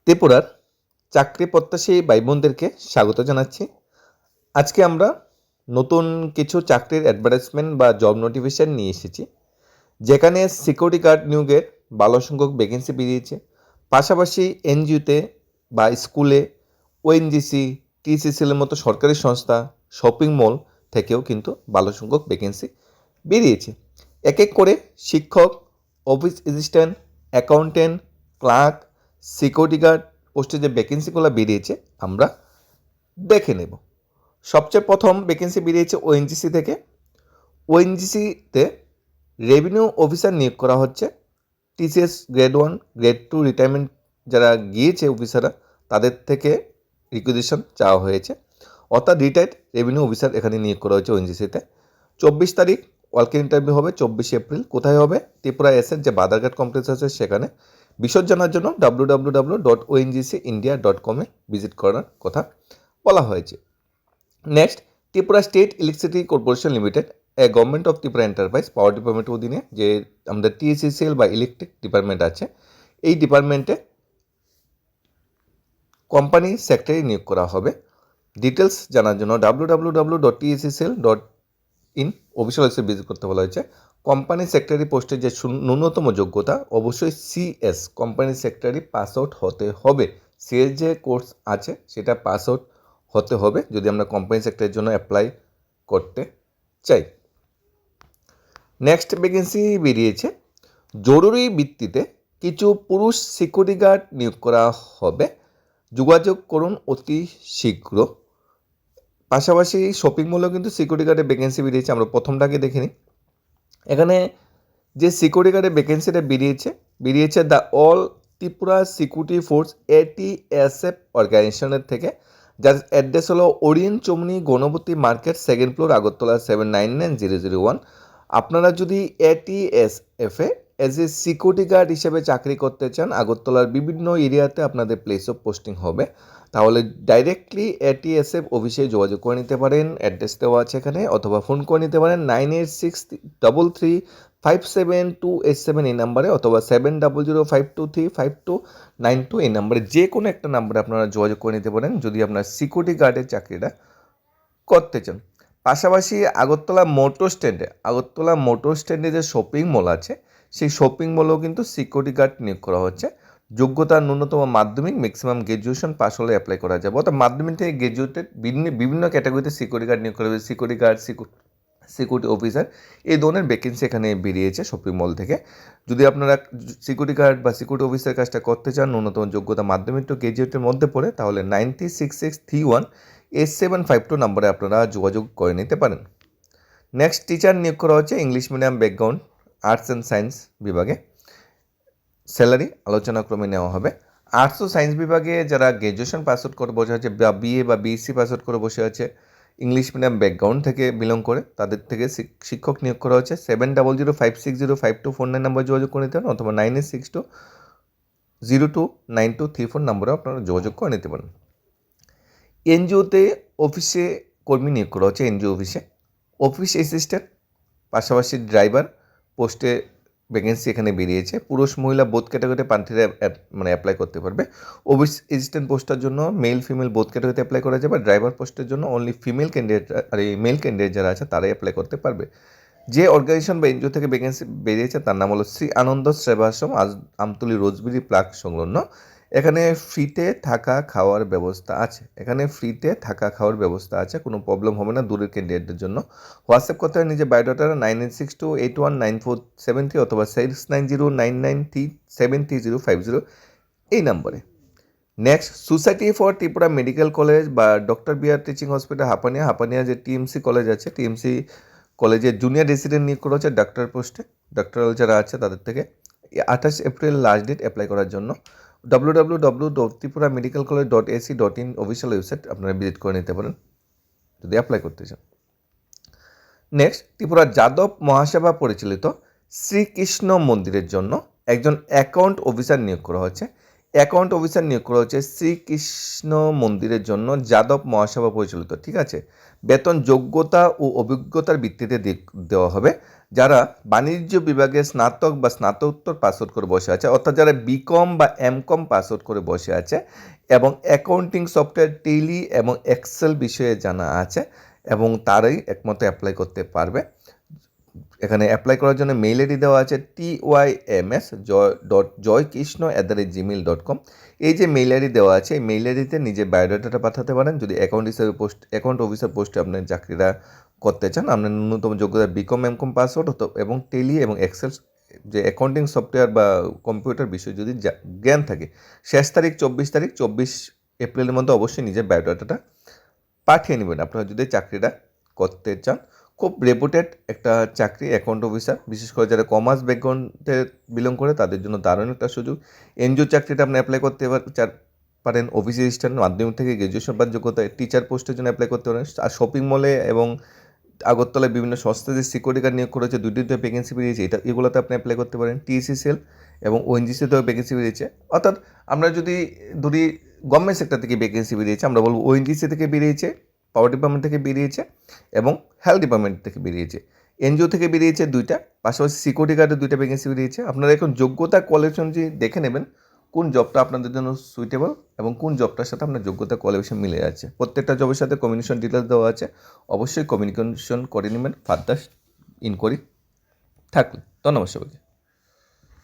ত্রিপুরার চাকরি প্রত্যাশী ভাই বোনদেরকে স্বাগত জানাচ্ছি। আজকে আমরা নতুন কিছু চাকরির অ্যাডভার্টাইজমেন্ট বা জব নোটিফিকেশন নিয়ে এসেছি, যেখানে সিকিউরিটি গার্ড নিয়োগের ভালো সংখ্যক ভ্যাকেন্সি বেরিয়েছে। পাশাপাশি এনজিওতে বা স্কুলে, ওএনজিসি, টিসিসিএলের মতো সরকারি সংস্থা, শপিং মল থেকেও কিন্তু ভালো সংখ্যক ভ্যাকেন্সি বেরিয়েছে। এক এক করে শিক্ষক, office assistant, accountant, clerk, security guard পোস্টে যে ভ্যাকেন্সিগুলো বেরিয়েছে আমরা দেখে নেব। সবচেয়ে প্রথম ভ্যাকেন্সি বেরিয়েছে ওএনজিসি থেকে। ওএনজিসিতে রেভিনিউ অফিসার নিয়োগ করা হচ্ছে। টিসিএস গ্রেড 1, গ্রেড 2 রিটায়ারমেন্ট যারা গিয়েছে অফিসাররা, তাদের থেকে রিকুইজিশন চাওয়া হয়েছে, অর্থাৎ রিটায়ার্ড রেভিনিউ অফিসার এখানে নিয়োগ করা হয়েছে ওএনজিসিতে। 24 তারিখ ওয়ার্কিং ইন্টারভিউ হবে, 24 এপ্রিল। কোথায় হবে? ত্রিপুরা এসের যে বাদারঘাট কমপ্লেক্স আছে সেখানে। বিশদ জানার জন্য www.ongcindia.com ভিজিট করার কথা বলা হয়েছে। Next, Tripura state electricity corporation limited, a government of Tripura enterprise power ডিপার্টমেন্টের অধীনে যে আমাদের টিএসিসিএল বা ইলেকট্রিক ডিপার্টমেন্ট আছে, এই ডিপার্টমেন্টে কোম্পানি সেক্রেটারি নিয়োগ করা হবে। ডিটেলস জানার জন্য www.tscl.in অফিসিয়াল ওয়েবসাইট ভিজিট করতে বলা হয়েছে। কোম্পানি সেক্রেটারি পোস্টের যে ন্যূনতম যোগ্যতা অবশ্যই CS company secretary pass out হতে হবে। সিএস যে কোর্স আছে সেটা পাস আউট হতে হবে যদি আমরা কোম্পানি সেক্রেটারির জন্য অ্যাপ্লাই করতে চাই। নেক্সট ভ্যাকেন্সি বেরিয়েছে, জরুরি ভিত্তিতে কিছু পুরুষ সিকিউরিটি গার্ড নিয়োগ করা হবে। যোগাযোগ করুন অতি শীঘ্র। পাশাপাশি শপিং মলেও কিন্তু সিকিউরিটি গার্ডের ভ্যাকেন্সি বেরিয়েছে। আমরা প্রথমটাকে দেখে নিই। এখানে যে সিকিউরিটি গার্ডের ভ্যাকেন্সিটা বেরিয়েছে the all Tripura security force ATSF অর্গানাইজেশনের থেকে, যার অ্যাড্রেস হলো orient Chowmuhani Ganapati market, 2nd floor, Agartala 799001। আপনারা যদি ATSF-এ এজ এ সিকিউরিটি গার্ড হিসেবে চাকরি করতে চান, আগরতলার বিভিন্ন এরিয়াতে আপনাদের প্লেস অফ পোস্টিং হবে, তাহলে ডাইরেক্টলি ATSF অফিসে যোগাযোগ করে নিতে পারেন। অ্যাড্রেস দেওয়া আছে এখানে, অথবা ফোন করে নিতে পারেন 9863357287 এই নাম্বারে, অথবা 7005235292 এই নাম্বারে, যে কোনো একটা নাম্বারে আপনারা যোগাযোগ করে নিতে পারেন যদি আপনার সিকিউরিটি গার্ডের চাকরিটা করতে চান। পাশাপাশি আগরতলা মোটর স্ট্যান্ডে যে শপিং মল আছে, সেই শপিং মলেও কিন্তু সিকিউরিটি গার্ড নিয়োগ করা হচ্ছে। যোগ্যতা ন্যূনতম মাধ্যমিক, ম্যাক্সিমাম গ্র্যাজুয়েশন পাস হলে অ্যাপ্লাই করা যাবে। অর্থাৎ মাধ্যমিক থেকে গ্র্যাজুয়েটেড বিভিন্ন ক্যাটাগরিতে সিকিউরিটি গার্ড নিয়োগ করা হবে। সিকিউরিটি গার্ড, সিকিউরিটি অফিসার, এই ধরনের ভ্যাকেন্সি এখানে বেরিয়েছে শপিং মল থেকে। যদি আপনারা সিকিউরিটি গার্ড বা সিকিউরিটি অফিসার কাজটা করতে চান, ন্যূনতম যোগ্যতা মাধ্যমিক টু গ্র্যাজুয়েটের মধ্যে পড়ে, তাহলে 9663188752 নম্বরে আপনারা যোগাযোগ করে নিতে পারেন। নেক্সট, টিচার নিয়োগ করা হচ্ছে English medium background, arts and science বিভাগে। স্যালারি আলোচনাক্রমে নেওয়া হবে। আর্টস ও সায়েন্স বিভাগে যারা গ্র্যাজুয়েশন পাস আউট করে বসে আছে, বা বিএ বা বিএসসি পাস আউট করে বসে আছে, ইংলিশ মিডিয়াম ব্যাকগ্রাউন্ড থেকে বিলং করে, তাদের থেকে শিক্ষক নিয়োগ করা হচ্ছে। 7005605249 নম্বরে যোগাযোগ করে নিতে পারেন, অথবা 9862029234 নম্বরে আপনারা যোগাযোগ করে নিতে পারেন। এনজিওতে অফিসে কর্মী নিয়োগ করা হচ্ছে। এনজিও অফিসে অফিস অ্যাসিস্ট্যান্ট, পাশাপাশি ড্রাইভার পোস্টে ভ্যাকেন্সি এখানে বেরিয়েছে। পুরুষ মহিলা বোথ ক্যাটাগরিতে প্রার্থীরা অ্যাপ্লাই করতে পারবে। অফিস অ্যাসিস্ট্যান্ট পোস্টের জন্য মেল ফিমেল বোথ ক্যাটাগরিতে অ্যাপ্লাই করা যাবে। ড্রাইভার পোস্টের জন্য অনলি ফিমেল ক্যান্ডিডেট আর এই মেল ক্যান্ডিডেট যারা আছে তারাই অ্যাপ্লাই করতে পারবে। যে অর্গানাইজেশন বা এনজিও থেকে ভ্যাকেন্সি বেরিয়েছে তার নাম হলো শ্রী আনন্দ সেবাশ্রম, আমতলী রোজবেরি প্লাক সংলগ্ন। এখানে ফ্রিতে থাকা খাওয়ার ব্যবস্থা আছে, কোনো প্রবলেম হবে না দূরের ক্যান্ডিডেটদের জন্য। হোয়াটসঅ্যাপ করতে হয় নিজের বায়োডাটা 9862819473 অথবা 699099373050 এই নম্বরে। Next, society for Tripura medical college বা doctor BR teaching hospital Hapania যে টিএমসি কলেজ আছে, টিএমসি কলেজের জুনিয়র রেসিডেন্ট নিয়োগ করা হচ্ছে ডাক্তার পোস্টে। ডাক্তারাল যারা আছে তাদের থেকে 28 এপ্রিল লাস্ট ডেট অ্যাপ্লাই করার জন্য। www.tripuramedicalcollege.ac.in অফিসিয়াল ওয়েবসাইট আপনারা ভিজিট করে নিতে পারেন যদি অ্যাপ্লাই করতে চান। নেক্সট, ত্রিপুরা যাদব মহাসভা পরিচালিত শ্রীকৃষ্ণ মন্দিরের জন্য একজন অ্যাকাউন্ট অফিসার নিয়োগ করা হচ্ছে। অ্যাকাউন্ট অফিসার নিয়োগ করা হচ্ছে শ্রীকৃষ্ণ মন্দিরের জন্য যাদব মহাসভা পরিচালিত, ঠিক আছে। বেতন যোগ্যতা ও অভিজ্ঞতার ভিত্তিতে দেওয়া হবে। যারা বাণিজ্য বিভাগে স্নাতক বা স্নাতকোত্তর পাস আউট করে বসে আছে, অর্থাৎ যারা বিকম বা এমকম পাস আউট করে বসে আছে এবং অ্যাকাউন্টিং সফটওয়্যার টেলি এবং এক্সেল বিষয়ে জানা আছে এবং তারাই একমাত্র অ্যাপ্লাই করতে পারবে। এখানে অ্যাপ্লাই করার জন্য মেইল আইডি দেওয়া আছে tyms.joykishno@gmail.com। এই যে মেইল আইডি দেওয়া আছে, এই মেইল আইডিতে নিজের বায়োডাটাটা পাঠাতে পারেন যদি অ্যাকাউন্ট অফিসার পোস্টে আপনার চাকরিটা করতে চান। আপনার ন্যূনতম যোগ্যতা বিকম এমকম পাস আউট হতো এবং টেলি এবং এক্সেল যে অ্যাকাউন্টিং সফটওয়্যার বা কম্পিউটার বিষয়ে যদি জ্ঞান থাকে। শেষ তারিখ 24 এপ্রিলের মধ্যে অবশ্যই নিজের বায়োডাটাটা পাঠিয়ে নেবেন আপনারা যদি চাকরিটা করতে চান। খুব রেপুটেড একটা চাকরি অ্যাকাউন্ট অফিসার, বিশেষ করে যারা কমার্স ব্যাকগ্রাউন্ডে বিলং করে তাদের জন্য দারুণ একটা সুযোগ। এনজিও চাকরিটা আপনি অ্যাপ্লাই করতে পারেন। অফিস অ্যাসিস্ট্যান্ট মাধ্যমিক থেকে গ্র্যাজুয়েশন বা যোগ্যতায় টিচার পোস্টের জন্য অ্যাপ্লাই করতে পারেন। আর শপিং মলে এবং আগরতলায় বিভিন্ন সংস্থা যে সিকিউরিটি গার্ড নিয়োগ করেছে দুটো ভ্যাকেন্সি বেরিয়েছে, এগুলোতে আপনি অ্যাপ্লাই করতে পারেন। টিএসিসিএল এবং ওএনজিসিতেও ভ্যাকেন্সি বেরিয়েছে। অর্থাৎ আমরা যদি ধরি গভর্নমেন্ট সেক্টর থেকে ভ্যাকেন্সি বেরিয়েছে, আমরা বলবো ওএনজিসি থেকে বেরিয়েছে, পাওয়ার ডিপার্টমেন্ট থেকে বেরিয়েছে এবং হেলথ ডিপার্টমেন্ট থেকে বেরিয়েছে। এনজিও থেকে বেরিয়েছে 2টা, পাশাপাশি সিকিউরিটি গার্ডের 2টা ভ্যাকেন্সি বেরিয়েছে। আপনারা এখন যোগ্যতা কোয়ালিফিকেশন অনুযায়ী দেখে নেবেন কোন জবটা আপনাদের জন্য সুইটেবল এবং কোন জবটার সাথে আপনার যোগ্যতা কোয়ালিফিকেশন মিলে যাচ্ছে। প্রত্যেকটা জবের সাথে কমিউনিকেশন ডিটেলস দেওয়া আছে, অবশ্যই কমিউনিকেশন করে নেবেন ফার্দার ইনকোয়ারি থাকলে। ধন্যবাদ সবাইকে।